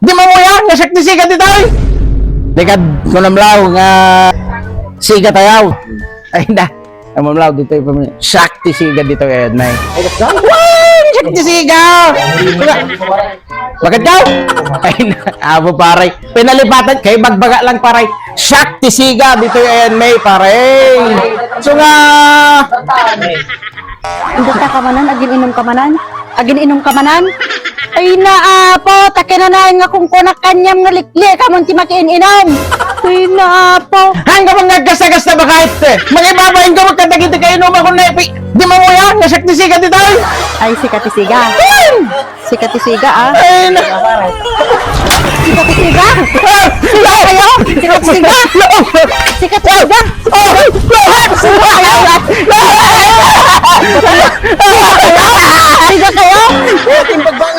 Di mo yan, nga sakti siga dito ay. Di ka, kunamlaw nga siga tayaw. Ay na, kunamlaw dito yung pamilya. Sakti siga dito ay na. Wow, sakti siga. Bakit daw? Ay na, abo paray. Pinalipatan, kay bagbaga lang paray. Sakti siga dito ay may paray. So nga, Hindi ka kamanan, agin inom kamanan. Agin inom kamanan. Ay naapo, takinanayan nga kung kunak kanyam nga likli, kamon ti makiin-inom. Ay naapo. hanggang mga gasa-gasa ba kahit mag-ibabayin ko magkadagiti kayo nung ako na di mo yan, nga sakti siga dito ay. Ay, si Katisiga. Si Katisiga, ah. Ay na. Si Katisiga. Sila kayo. Si Katisiga. Si Katisiga. Sila kayo. Timbag ba